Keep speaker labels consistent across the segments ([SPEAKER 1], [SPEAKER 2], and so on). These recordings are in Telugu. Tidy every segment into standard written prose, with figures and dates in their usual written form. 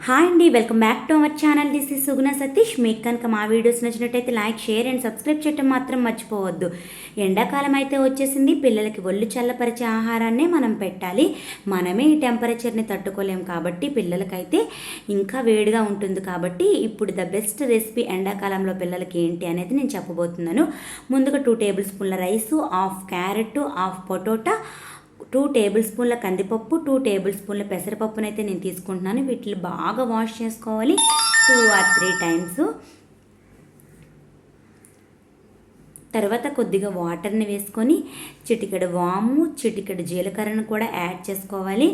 [SPEAKER 1] హాయ్ అండి, welcome back to our channel. This is Suguna Satish. మీకు కనుక మా వీడియోస్ నచ్చినట్టయితే లైక్, షేర్ అండ్ సబ్స్క్రైబ్ చేయడం మాత్రం మర్చిపోవద్దు. ఎండాకాలం అయితే వచ్చేసింది. పిల్లలకి ఒళ్ళు చల్లపరిచే ఆహారాన్నే మనం పెట్టాలి. మనమే ఈ టెంపరేచర్ని తట్టుకోలేం కాబట్టి పిల్లలకైతే ఇంకా వేడిగా ఉంటుంది. కాబట్టి ఇప్పుడు ద బెస్ట్ రెసిపీ ఎండాకాలంలో పిల్లలకి ఏంటి అనేది నేను చెప్పబోతున్నాను. ముందుగా 2 టేబుల్ స్పూన్ల rice, half carrot, half potato, 2 table స్పూన్ల కందిపప్పు, 2 టేబుల్ స్పూన్ల పెసరపప్పునైతే నేను తీసుకుంటున్నాను. వీటిని బాగా వాష్ చేసుకోవాలి 2 or 3 టైమ్స్. తర్వాత కొద్దిగా వాటర్ని వేసుకొని చిటికెడు వాము, చిటికెడు జీలకర్రను కూడా యాడ్ చేసుకోవాలి.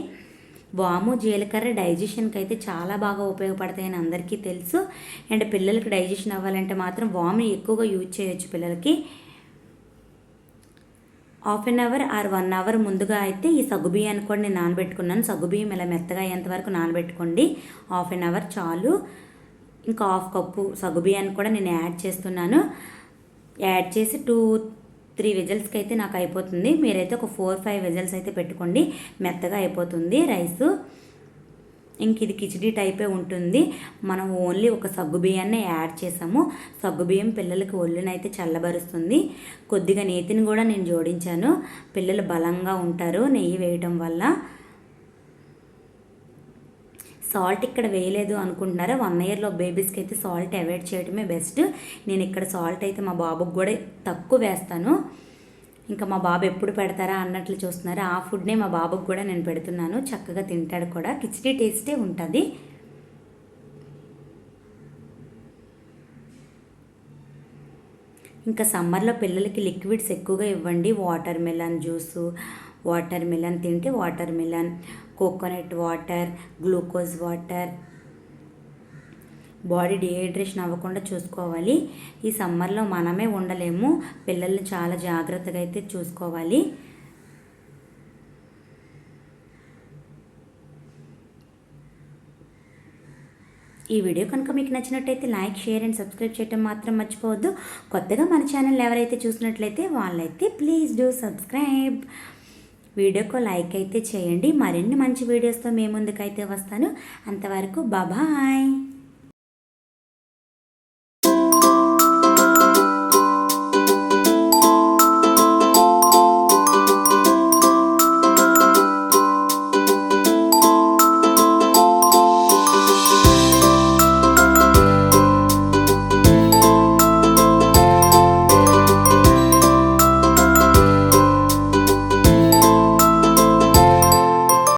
[SPEAKER 1] వాము, జీలకర్ర డైజెషన్కి అయితే చాలా బాగా ఉపయోగపడతాయని అందరికీ తెలుసు. అండ్ పిల్లలకి డైజెషన్ అవ్వాలంటే మాత్రం వాము ఎక్కువగా యూజ్ చేయొచ్చు పిల్లలకి. Half an hour or 1 hour ముందుగా అయితే ఈ సగ్గుబియ్యాన్ని కూడా నేను నానబెట్టుకున్నాను. సగ్గుబియ్యం ఇలా మెత్తగా అయ్యేంతవరకు నానబెట్టుకోండి. హాఫ్ అన్ అవర్ చాలు. ఇంకా హాఫ్ కప్పు సగ్గుబియ్యాన్ని కూడా నేను యాడ్ చేస్తున్నాను. యాడ్ చేసి 2-3 విజిల్స్కి అయితే నాకు అయిపోతుంది. మీరైతే ఒక 4-5 విజిల్స్ అయితే పెట్టుకోండి, మెత్తగా అయిపోతుంది రైసు. ఇంక ఇది కిచిడీ టైపే ఉంటుంది. మనం ఓన్లీ ఒక సగ్గుబియ్యాన్ని యాడ్ చేసాము. సగ్గుబియ్యం పిల్లలకి ఒళ్ళునైతే చల్లబరుస్తుంది. కొద్దిగా నేతిని కూడా నేను జోడించాను. పిల్లలు బలంగా ఉంటారు నెయ్యి వేయటం వల్ల. సాల్ట్ ఇక్కడ వేయలేదు అనుకుంటున్నారా? 1 ఇయర్లో బేబీస్కి అయితే సాల్ట్ అవాయిడ్ చేయడమే బెస్ట్. నేను ఇక్కడ సాల్ట్ అయితే మా బాబుకి కూడా తక్కువ వేస్తాను. ఇంకా మా బాబు ఎప్పుడు పెడతారా అన్నట్లు చూస్తున్నారు. ఆ ఫుడ్నే మా బాబుకి కూడా నేను పెడుతున్నాను. చక్కగా తింటాడు కూడా. కిచిడీ టేస్టే ఉంటుంది. ఇంకా సమ్మర్లో పిల్లలకి లిక్విడ్స్ ఎక్కువగా ఇవ్వండి. Watermelon juice, watermelon తింటే watermelon, coconut water, glucose water. Body dehydration అవ్వకుండా చూసుకోవాలి. ఈ సమ్మర్లో మనమే ఉండలేము, పిల్లల్ని చాలా జాగ్రత్తగా అయితే చూసుకోవాలి. ఈ వీడియో కనుక మీకు నచ్చినట్టయితే లైక్, షేర్ అండ్ సబ్స్క్రైబ్ చేయడం మాత్రం మర్చిపోవద్దు. కొత్తగా మన ఛానల్ ఎవరైతే చూసినట్లయితే వాళ్ళైతే ప్లీజ్ డూ సబ్స్క్రైబ్. వీడియోకు లైక్ అయితే చేయండి. మరిన్ని మంచి వీడియోస్తో మీ ముందుకైతే వస్తాను. అంతవరకు బాయ్.